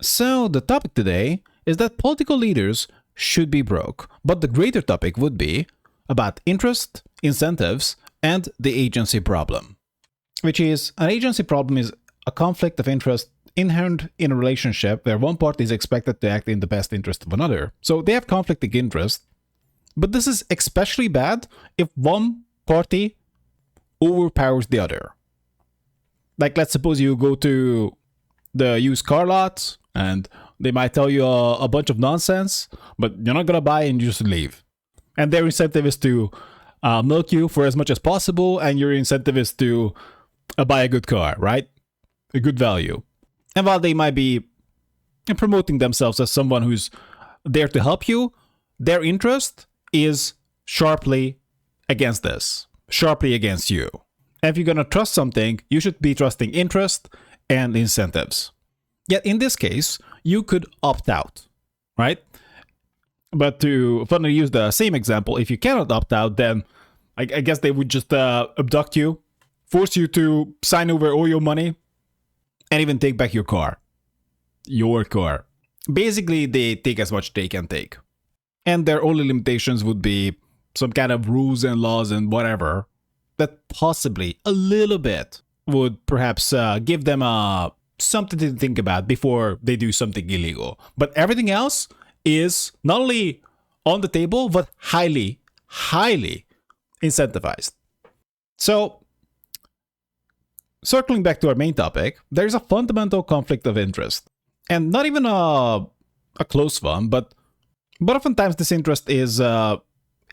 So the topic today is that political leaders should be broke, but the greater topic would be about interest, incentives, and the agency problem. Which is, an agency problem is a conflict of interest inherent in a relationship where one party is expected to act in the best interest of another. So they have conflicting interest, but this is especially bad if one party overpowers the other. Like, let's suppose you go to the used car lot and they might tell you a bunch of nonsense, but you're not going to buy and you just leave. And their incentive is to milk you for as much as possible, and your incentive is to buy a good car, right? A good value. And while they might be promoting themselves as someone who's there to help you, their interest is sharply against this, sharply against you. And if you're going to trust something, you should be trusting interest and incentives. Yet in this case, you could opt out, right? But to finally use the same example, if you cannot opt out, then I guess they would just abduct you, force you to sign over all your money, and even take back your car. Your car. Basically, they take as much they can take. And their only limitations would be some kind of rules and laws and whatever that possibly a little bit would perhaps give them something to think about before they do something illegal. But everything else is not only on the table, but highly, highly incentivized. So, circling back to our main topic, there's a fundamental conflict of interest. And not even a close one, but oftentimes this interest is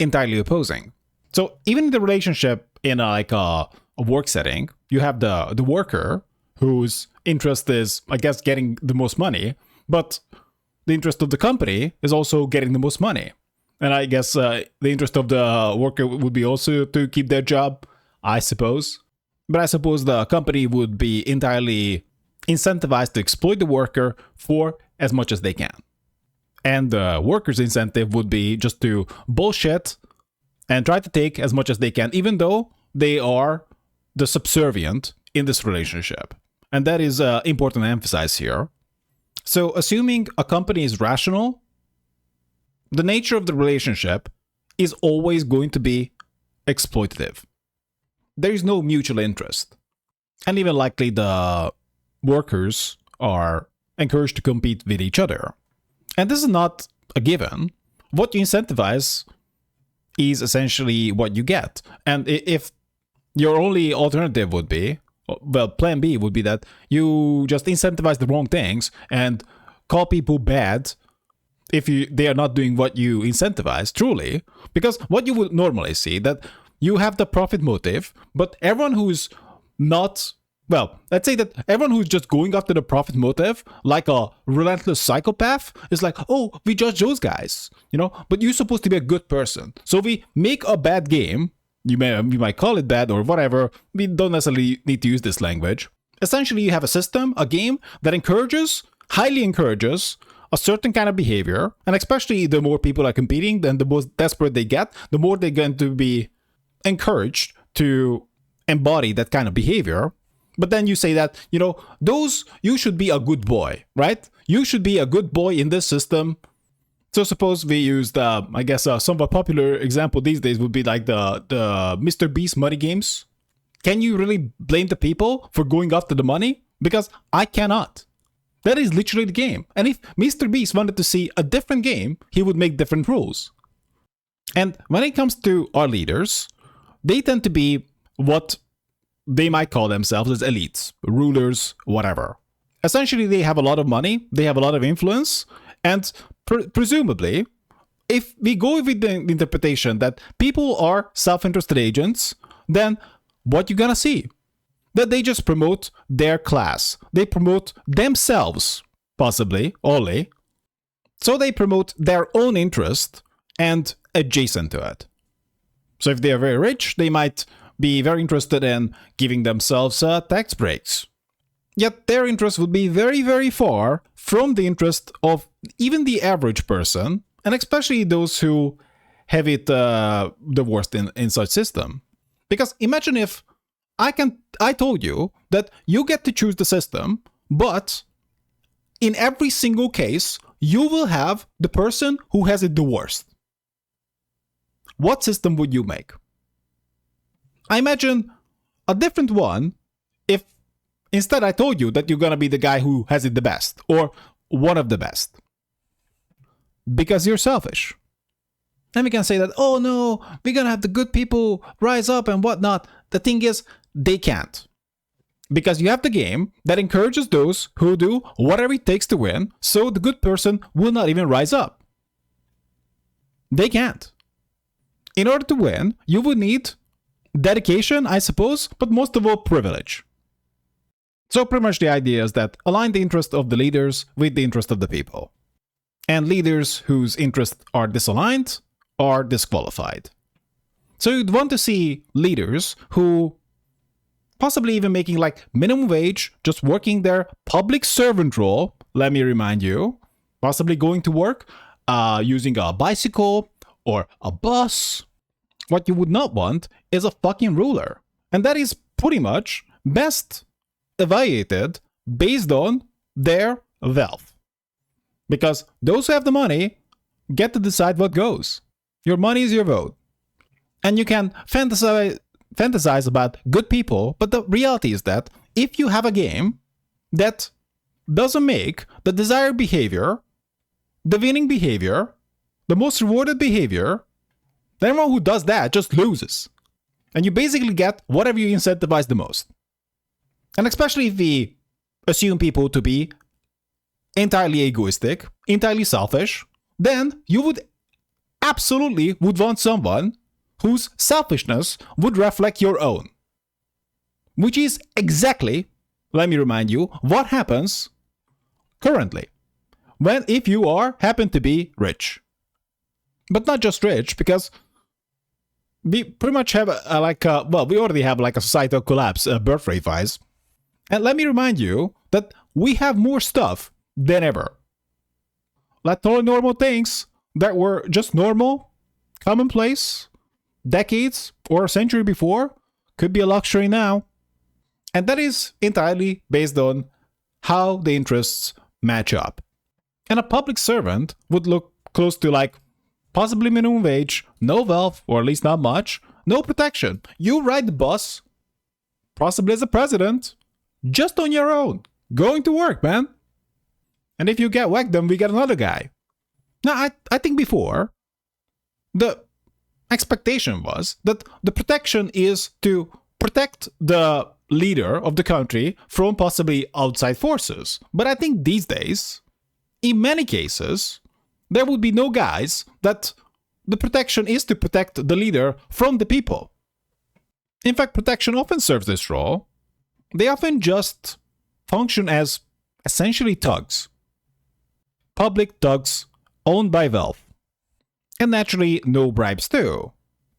entirely opposing. So even in the relationship in a work setting, you have the worker whose interest is, I guess, getting the most money, but the interest of the company is also getting the most money. And I guess the interest of the worker would be also to keep their job, I suppose. But I suppose the company would be entirely incentivized to exploit the worker for as much as they can. And the worker's incentive would be just to bullshit and try to take as much as they can, even though they are the subservient in this relationship. And that is important to emphasize here. So assuming a company is rational, the nature of the relationship is always going to be exploitative. There is no mutual interest. And even likely the workers are encouraged to compete with each other. And this is not a given. What you incentivize is essentially what you get. And if your only alternative would be, well, plan B would be that you just incentivize the wrong things and call people bad if they are not doing what you incentivize, truly. Because what you would normally see, that you have the profit motive, but everyone who's not, well, let's say that everyone who's just going after the profit motive, like a relentless psychopath, is like, oh, we judge those guys, but you're supposed to be a good person. So we make a bad game. You might call it bad or whatever. We don't necessarily need to use this language. Essentially, you have a system, a game that highly encourages a certain kind of behavior. And especially the more people are competing, then the more desperate they get, the more they're going to be encouraged to embody that kind of behavior. But then you say that, you should be a good boy, right? You should be a good boy in this system. So suppose we used, I guess, a somewhat popular example these days would be like the Mr. Beast money games. Can you really blame the people for going after the money? Because I cannot. That is literally the game. And if Mr. Beast wanted to see a different game, he would make different rules. And when it comes to our leaders, they tend to be what they might call themselves as elites, rulers, whatever. Essentially, they have a lot of money, they have a lot of influence, and presumably, if we go with the interpretation that people are self-interested agents, then what you're gonna see? That they just promote their class. They promote themselves, possibly, only. So they promote their own interest and adjacent to it. So if they are very rich, they might be very interested in giving themselves tax breaks. Yet their interest would be very, very far from the interest of even the average person, and especially those who have it the worst in such system. Because imagine if I told you that you get to choose the system, but in every single case, you will have the person who has it the worst. What system would you make? I imagine a different one if instead I told you that you're gonna be the guy who has it the best, or one of the best. Because you're selfish. And we can say that, oh no, we're gonna have the good people rise up and whatnot. The thing is, they can't. Because you have the game that encourages those who do whatever it takes to win, so the good person will not even rise up. They can't. In order to win, you would need dedication, I suppose, but most of all, privilege. So pretty much the idea is that align the interest of the leaders with the interest of the people. And leaders whose interests are disaligned are disqualified. So you'd want to see leaders who possibly even making like minimum wage, just working their public servant role, let me remind you, possibly going to work, using a bicycle or a bus. What you would not want is a fucking ruler. And that is pretty much best evaluated based on their wealth. Because those who have the money get to decide what goes. Your money is your vote. And you can fantasize about good people, but the reality is that if you have a game that doesn't make the desired behavior, the winning behavior, the most rewarded behavior, then everyone who does that just loses. And you basically get whatever you incentivize the most. And especially if we assume people to be entirely egoistic, entirely selfish, then you would absolutely want someone whose selfishness would reflect your own. Which is exactly, let me remind you, what happens currently. If you happen to be rich. But not just rich, because we pretty much have we already have like a societal collapse birth rate wise. And let me remind you that we have more stuff than ever. Like all normal things that were just normal, commonplace, decades or a century before, could be a luxury now. And that is entirely based on how the interests match up. And a public servant would look close to like possibly minimum wage, no wealth, or at least not much, no protection. You ride the bus, possibly as a president, just on your own, going to work, man. And if you get whacked, then we get another guy. Now, I think before, the expectation was that the protection is to protect the leader of the country from possibly outside forces. But I think these days, in many cases, there would be no guys that the protection is to protect the leader from the people. In fact, protection often serves this role. They often just function as essentially thugs. Public thugs owned by wealth. And naturally, no bribes too.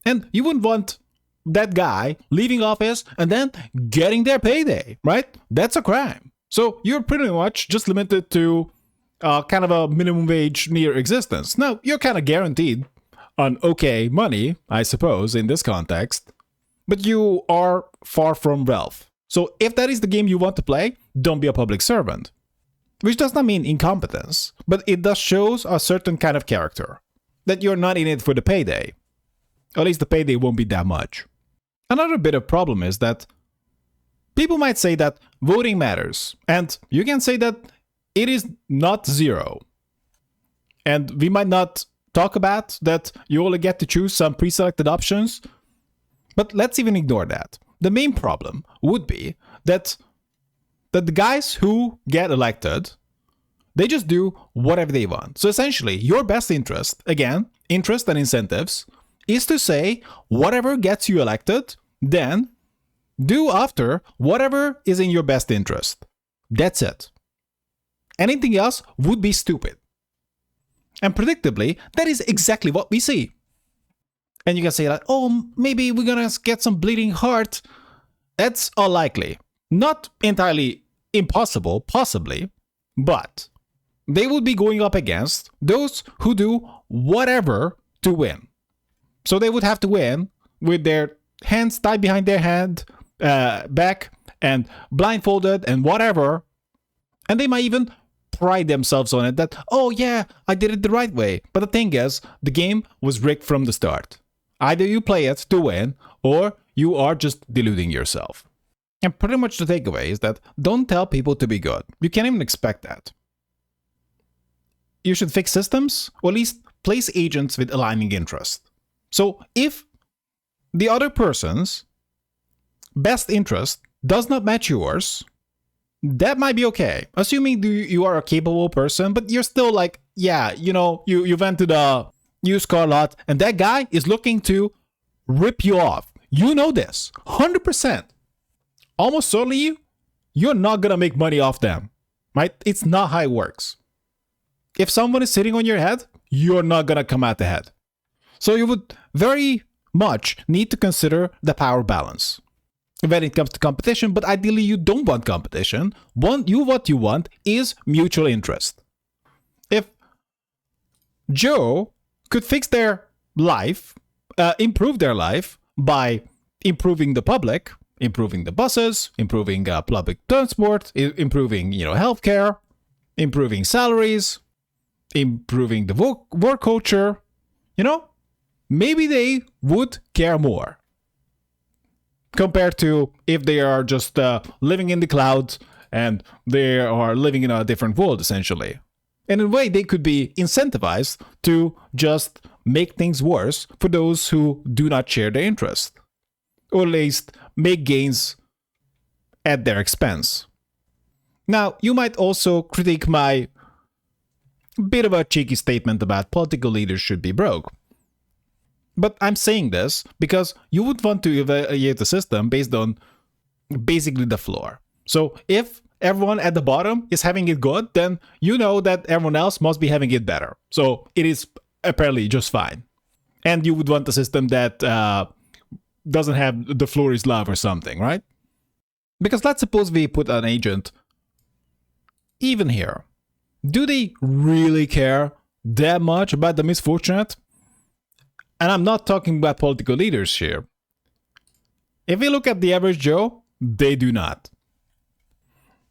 And you wouldn't want that guy leaving office and then getting their payday, right? That's a crime. So you're pretty much just limited to kind of a minimum wage near existence. Now, you're kind of guaranteed an okay money, I suppose, in this context. But you are far from wealth. So if that is the game you want to play, don't be a public servant. Which does not mean incompetence, but it does shows a certain kind of character. That you're not in it for the payday. Or at least the payday won't be that much. Another bit of problem is that people might say that voting matters. And you can say that it is not zero. And we might not talk about that you only get to choose some pre-selected options. But let's even ignore that. The main problem would be that the guys who get elected, they just do whatever they want. So essentially, your best interest, again, interest and incentives, is to say whatever gets you elected, then do after whatever is in your best interest. That's it. Anything else would be stupid. And predictably, that is exactly what we see. And you can say like, oh, maybe we're gonna get some bleeding heart. That's unlikely. Not entirely impossible, possibly, but they would be going up against those who do whatever to win. So they would have to win with their hands tied behind their back and blindfolded and whatever. And they might even pride themselves on it that, oh yeah, I did it the right way. But the thing is, the game was rigged from the start. Either you play it to win, or you are just deluding yourself. And pretty much the takeaway is that don't tell people to be good. You can't even expect that. You should fix systems, or at least place agents with aligning interest. So if the other person's best interest does not match yours, that might be okay. Assuming you are a capable person, but you're still like, yeah, you know, you went to the used car lot and that guy is looking to rip you off. You know this, 100%. Almost certainly, you're not gonna make money off them, right? It's not how it works. If someone is sitting on your head, you're not gonna come out ahead. So you would very much need to consider the power balance when it comes to competition, but ideally you don't want competition. What you want is mutual interest. If Joe could fix their life, improve their life by improving the public, improving the buses, improving public transport, improving healthcare, improving salaries, improving the work culture, maybe they would care more compared to if they are just living in the clouds and they are living in a different world, essentially. And in a way, they could be incentivized to just make things worse for those who do not share their interest, or at least make gains at their expense. Now, you might also critique my bit of a cheeky statement about political leaders should be broke. But I'm saying this because you would want to evaluate the system based on basically the floor. So if everyone at the bottom is having it good, then you know that everyone else must be having it better. So it is apparently just fine. And you would want a system that doesn't have the floor is love or something, right? Because let's suppose we put an agent even here. Do they really care that much about the misfortunate? And I'm not talking about political leaders here. If we look at the average Joe, they do not.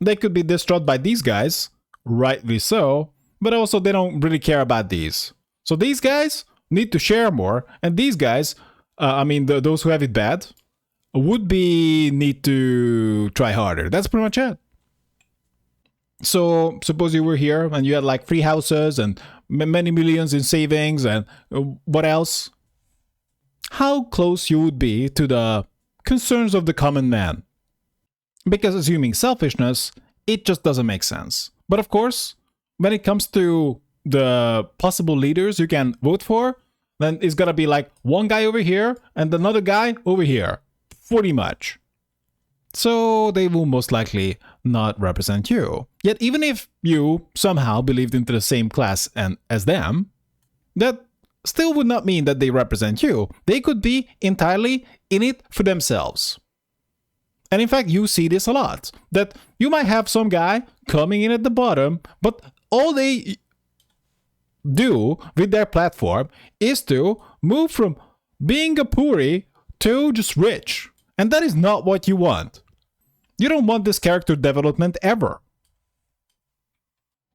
They could be distraught by these guys, rightly so, but also they don't really care about these. So these guys need to share more, and these guys, those who have it bad, would need to try harder. That's pretty much it. So suppose you were here and you had like 3 houses and many millions in savings and what else? How close you would be to the concerns of the common man? Because assuming selfishness, it just doesn't make sense. But of course, when it comes to the possible leaders you can vote for, then it's gonna be like one guy over here and another guy over here, pretty much. So they will most likely not represent you. Yet even if you somehow believed into the same class as them, that still would not mean that they represent you. They could be entirely in it for themselves. And in fact, you see this a lot. That you might have some guy coming in at the bottom, but all they do with their platform is to move from being a puri to just rich. And that is not what you want. You don't want this character development ever.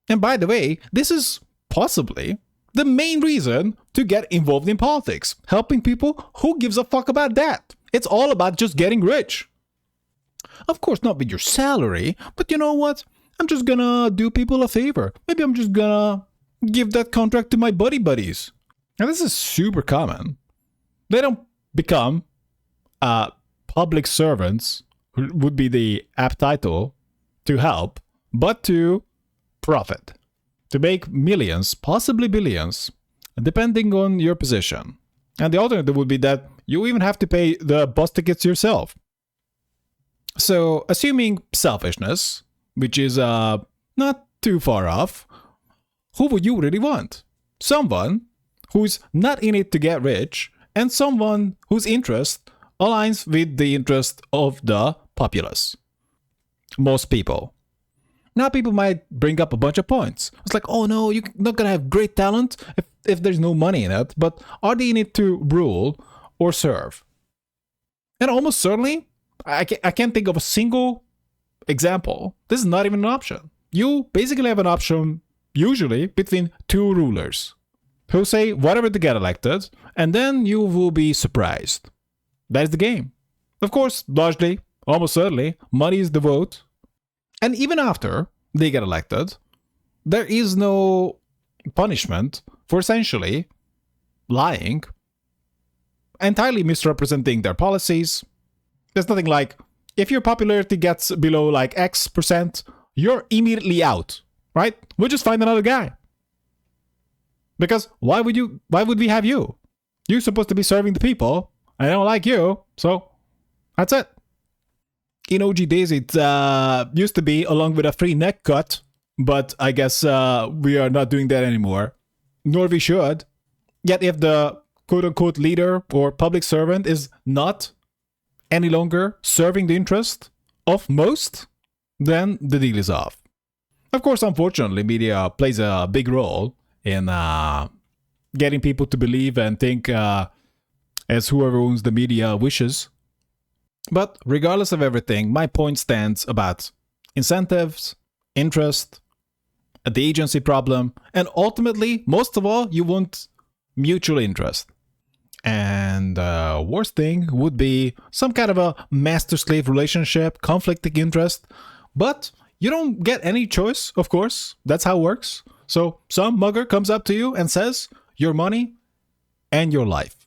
And by the way, this is possibly the main reason to get involved in politics. Helping people, who gives a fuck about that? It's all about just getting rich. Of course, not with your salary, but you know what? I'm just gonna do people a favor. Maybe I'm just gonna give that contract to my buddies. And this is super common. They don't become public servants, would be the apt title, to help, but to profit. To make millions, possibly billions, depending on your position. And the alternative would be that you even have to pay the bus tickets yourself. So, assuming selfishness, which is not too far off, who would you really want? Someone who's not in it to get rich, and someone whose interest aligns with the interest of the populace. Most people. Now people might bring up a bunch of points. It's like, oh no, you're not gonna have great talent if there's no money in it, but are they in it to rule or serve? And almost certainly, I can't think of a single example. This is not even an option. you basically have an option, usually, between two rulers who say whatever to get elected, and then you will be surprised. That's the game. Of course, largely, almost certainly, money is the vote. And even after they get elected, there is no punishment for essentially lying, entirely misrepresenting their policies. There's nothing like, if your popularity gets below like X%, you're immediately out, right? We'll just find another guy. Because why would we have you? You're supposed to be serving the people. I don't like you, so that's it. In OG days, it used to be along with a free neck cut, but I guess we are not doing that anymore. Nor we should. Yet if the quote-unquote leader or public servant is not any longer serving the interest of most, then the deal is off. Of course, unfortunately, media plays a big role in getting people to believe and think as whoever owns the media wishes. But regardless of everything, my point stands about incentives, interest, the agency problem, and ultimately, most of all, you want mutual interest. And worst thing would be some kind of a master-slave relationship, conflicting interest. But you don't get any choice, of course. That's how it works. So some mugger comes up to you and says, your money and your life.